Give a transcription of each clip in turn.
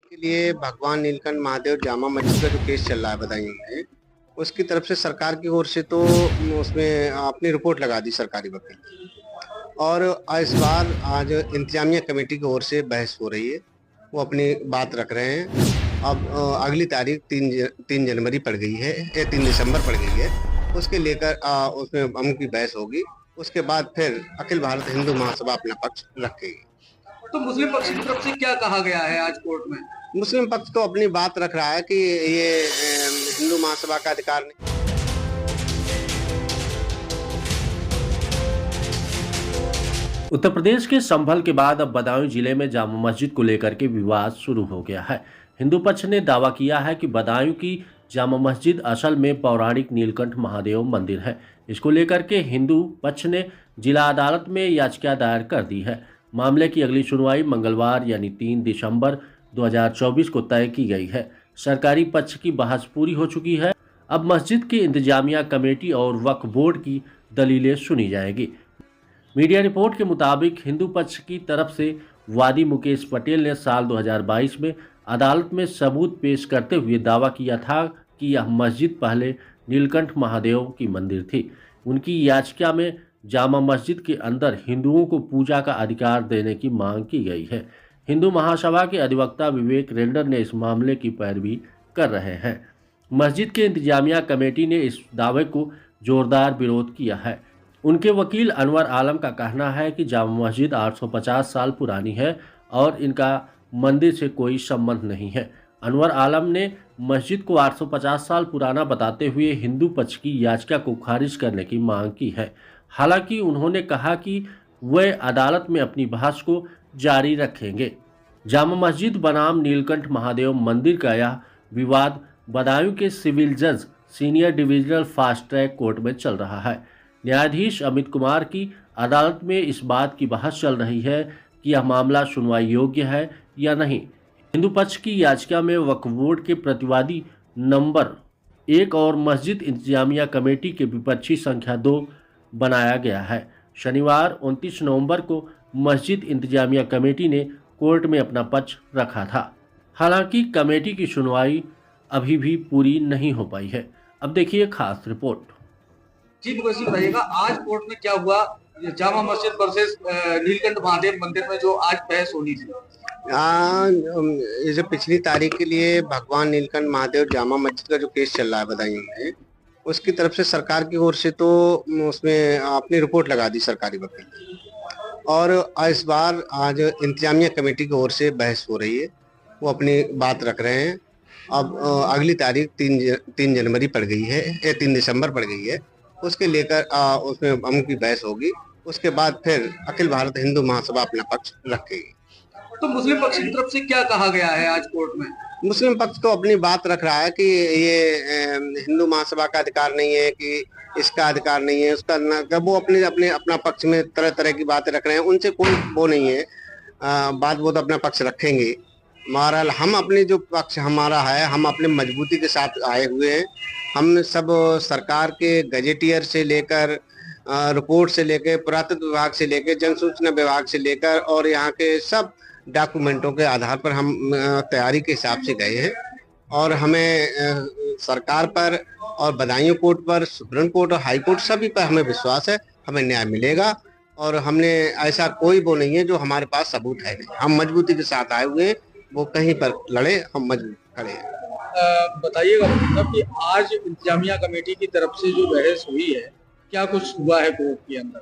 के लिए भगवान नीलकंठ महादेव जामा मस्जिद का जो केस चल रहा है बदायूं में, उसकी तरफ से सरकार की ओर से तो उसमें अपनी रिपोर्ट लगा दी सरकारी वकील। और इस बार आज इंतजामिया कमेटी की ओर से बहस हो रही है, वो अपनी बात रख रहे हैं। अब अगली तारीख 3 जनवरी पड़ गई है या 3 दिसंबर पड़ गई है, उसके लेकर उसमें उनकी बहस होगी। उसके बाद फिर अखिल भारत हिंदू महासभा अपना पक्ष रखेगी। तो मुस्लिम पक्ष की तरफ से क्या कहा गया है आज कोर्ट में? मुस्लिम पक्ष तो अपनी बात रख रहा है कि ये हिंदू महासभा का अधिकार नहीं। उत्तर प्रदेश के संभल के बाद अब बदायूं जिले में जामा मस्जिद को लेकर के विवाद शुरू हो गया है। हिंदू पक्ष ने दावा किया है कि बदायूं की जामा मस्जिद असल में पौराणिक नीलकंठ महादेव मंदिर है। इसको लेकर के हिंदू पक्ष ने जिला अदालत में याचिका दायर कर दी है। मामले की अगली सुनवाई मंगलवार यानी 3 दिसंबर 2024 को तय की गई है। सरकारी पक्ष की बहस पूरी हो चुकी है। अब मस्जिद की इंतजामिया कमेटी और वक्फ बोर्ड की दलीलें सुनी जाएगी। मीडिया रिपोर्ट के मुताबिक हिंदू पक्ष की तरफ से वादी मुकेश पटेल ने साल 2022 में अदालत में सबूत पेश करते हुए दावा किया था कि यह मस्जिद पहले नीलकंठ महादेव की मंदिर थी। उनकी याचिका में जामा मस्जिद के अंदर हिंदुओं को पूजा का अधिकार देने की मांग की गई है। हिंदू महासभा के अधिवक्ता विवेक रेंडर ने इस मामले की पैरवी कर रहे हैं। मस्जिद के इंतजामिया कमेटी ने इस दावे को जोरदार विरोध किया है। उनके वकील अनवर आलम का कहना है कि जामा मस्जिद 850 साल पुरानी है और इनका मंदिर से कोई संबंध नहीं है। अनवर आलम ने मस्जिद को 850 साल पुराना बताते हुए हिंदू पक्ष की याचिका को खारिज करने की मांग की है। हालांकि उन्होंने कहा कि वे अदालत में अपनी बहस को जारी रखेंगे। जामा मस्जिद बनाम नीलकंठ महादेव मंदिर का यह विवाद बदायूं के सिविल जज senior divisional fast track court में चल रहा है। न्यायाधीश अमित कुमार की अदालत में इस बात की बहस चल रही है कि यह मामला सुनवाई योग्य है या नहीं। हिंदू पक्ष की याचिका में वक्फ बोर्ड के प्रतिवादी नंबर 1 और मस्जिद इंतजामिया कमेटी के विपक्षी संख्या 2 बनाया गया है। शनिवार 29 नवंबर को मस्जिद इंतजामिया कमेटी ने कोर्ट में अपना पक्ष रखा था। हालांकि कमेटी की सुनवाई अभी भी पूरी नहीं हो पाई है। अब देखिए खास रिपोर्ट। जी मुकेश जी बताइएगा, आज कोर्ट में क्या हुआ? जामा मस्जिद वर्सेस नीलकंठ महादेव मंदिर में जो आज बहस होनी थी, ये जो पिछली तारीख के लिए भगवान नीलकंठ महादेव जामा मस्जिद का जो केस चल रहा है बदायूं में, उसकी तरफ से सरकार की ओर से तो उसमें अपनी रिपोर्ट लगा दी सरकारी वकील। और इस बार आज इंतजामिया कमेटी की ओर से बहस हो रही है, वो अपनी बात रख रहे हैं। अब अगली तारीख 3 जनवरी पड़ गई है या 3 दिसंबर पड़ गई है, उसके लेकर उसमें उनकी बहस होगी। उसके बाद फिर अखिल भारत हिंदू महासभा अपना पक्ष रखेगी। तो मुस्लिम पक्ष की तरफ से क्या कहा गया है आज कोर्ट में? मुस्लिम पक्ष तो अपनी बात रख रहा है कि ये हिंदू महासभा का अधिकार नहीं है, कि इसका अधिकार नहीं है, उसका न, वो अपना पक्ष में तरह तरह की बातें रख रहे हैं। उनसे कोई वो नहीं है, बात वो तो अपना पक्ष रखेंगे। बहरहाल हम अपने जो पक्ष हमारा है, हम अपने मजबूती के साथ आए हुए हैं। हम सब सरकार के गजेटियर से लेकर रिपोर्ट से लेकर पुरातत्व विभाग से लेकर जनसूचना विभाग से लेकर और यहाँ के सब डॉक्यूमेंटों के आधार पर हम तैयारी के हिसाब से गए हैं। और हमें सरकार पर और बदायूं कोर्ट पर, सुप्रीम कोर्ट और हाई कोर्ट सभी पर हमें विश्वास है, हमें न्याय मिलेगा। और हमने ऐसा कोई वो नहीं है जो हमारे पास सबूत है नहीं। हम मजबूती के साथ आए हुए हैं, वो कहीं पर लड़े, हम मजबूत खड़े हैं। बताइएगा मतलब कि आज इंतजामिया कमेटी की तरफ से जो बहस हुई है, क्या कुछ हुआ है कोर्ट के अंदर?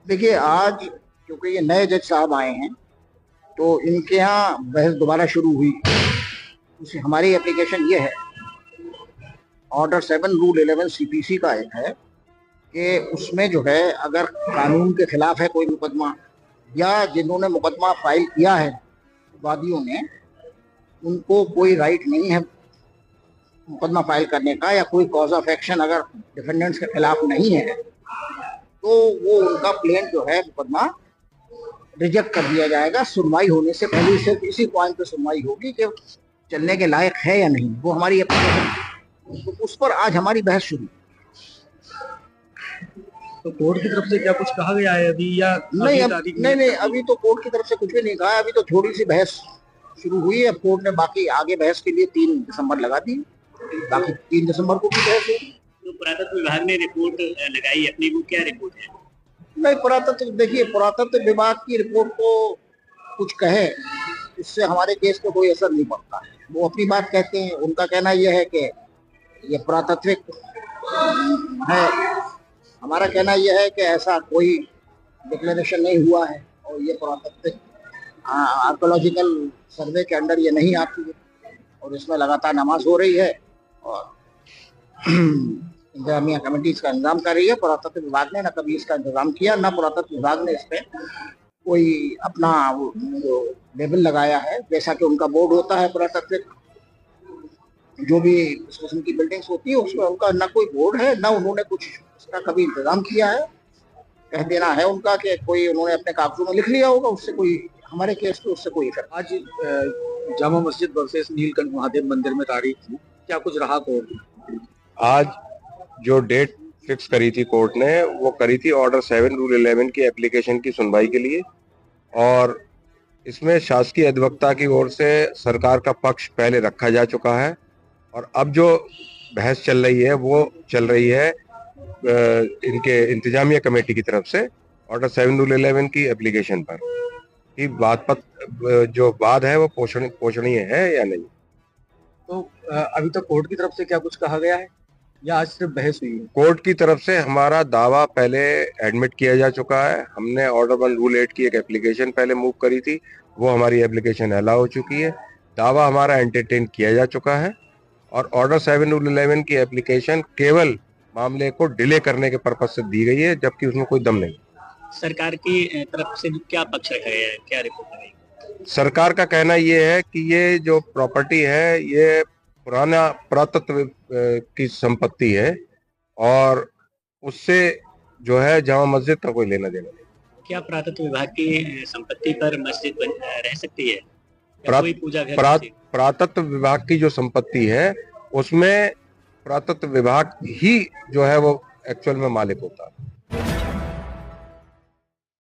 देखिए, आज क्योंकि ये नए जज साहब आए हैं तो इनके यहाँ बहस दोबारा शुरू हुई। उसे हमारी एप्लीकेशन ये है, ऑर्डर 7 रूल 11 CPC का एक है कि उसमें जो है अगर कानून के खिलाफ है कोई मुकदमा, या जिन्होंने मुकदमा फाइल किया है वादियों ने, उनको कोई राइट नहीं है मुकदमा फाइल करने का, या कोई कॉज ऑफ एक्शन अगर डिफेंडेंट्स के खिलाफ नहीं है तो वो उनका प्लेन जो है मुकदमा रिजेक्ट कर दिया जाएगा। सुनवाई होने से पहले सिर्फ इसी पॉइंट पे सुनवाई होगी कि चलने के लायक है या नहीं। वो हमारी एप्लीकेशन, तो उस पर आज हमारी बहस शुरू। तो कोर्ट की तरफ से क्या कुछ कहा गया है अभी, या नहीं? अभी तो कोर्ट की तरफ से कुछ भी नहीं कहा। अभी तो थोड़ी सी बहस शुरू हुई है। कोर्ट ने बाकी आगे बहस के लिए 3 दिसंबर लगा दी, बाकी 3 दिसंबर को भी बहस होगी। तो पुरातत्व विभाग ने रिपोर्ट लगाई अपनी, वो क्या रिपोर्ट है? नहीं, पुरातत्व विभाग की रिपोर्ट को कुछ कहे इससे हमारे केस पे कोई असर नहीं पड़ता है। वो अपनी बात कहते हैं, उनका कहना यह है कि ये पुरातात्विक है, हमारा कहना यह है कि ऐसा कोई डिक्लेरेशन नहीं हुआ है और ये पुरातात्विक आर्कोलॉजिकल सर्वे के अंडर ये नहीं आती है और इसमें लगातार नमाज हो रही है और इंतजामिया कमेटी इसका इंतजाम कर रही है। पुरातत्व विभाग ने ना कभी इसका इंतजाम किया, ना पुरातत्व विभाग ने इस पे कोई अपना लेबल लगाया है। जैसा कि उनका बोर्ड होता है पुरातत्विक, जो भी इस किस्म की बिल्डिंग्स होती है उसमें उनका ना कोई बोर्ड है, ना उन्होंने कुछ इसका कभी इंतजाम किया है। कह देना है उनका कि कोई उन्होंने अपने कागजों में लिख लिया होगा, उससे कोई हमारे केस पे उससे कोई इफेक्ट। आज जामा मस्जिद वर्सेस नीलकंठ महादेव मंदिर में तारीख थी, क्या कुछ रहा कोर्ट? आज जो डेट फिक्स करी थी कोर्ट ने, वो करी थी ऑर्डर 7 रूल 11 की एप्लीकेशन की सुनवाई के लिए, और इसमें शासकीय अधिवक्ता की ओर से सरकार का पक्ष पहले रखा जा चुका है और अब जो बहस चल रही है वो चल रही है इनके इंतजामिया कमेटी की तरफ से ऑर्डर 7 रूल 11 की एप्लीकेशन पर कि जो बात है वो पोषणीय है या नहीं। तो अभी तक कोर्ट की तरफ से क्या कुछ कहा गया है या आज सिर्फ बहस हुई है? कोर्ट की तरफ से हमारा दावा पहले एडमिट किया जा चुका है। हमने ऑर्डर 1 रूल 8 की एक एप्लीकेशन पहले मूव करी थी, वो हमारी एप्लीकेशन अलाउ हो चुकी है। दावा हमारा एंटरटेन किया जा चुका है और ऑर्डर 7 रूल 11 की एप्लीकेशन केवल मामले को डिले करने के पर्पज से दी गई है, जबकि उसमें कोई दम नहीं। सरकार की तरफ से क्या पक्ष रखा गया है, क्या रिपोर्ट है? सरकार का कहना ये है कि ये जो प्रॉपर्टी है ये पुराना पुरातत्व की संपत्ति है और उससे जो है जामा मस्जिद का कोई लेना देना नहीं। क्या पुरातत्व विभाग की संपत्ति पर मस्जिद रह सकती है? कोई पूजा घर पुरातत्व विभाग की जो संपत्ति है उसमें पुरातत्व विभाग ही जो है वो एक्चुअल में मालिक होता है।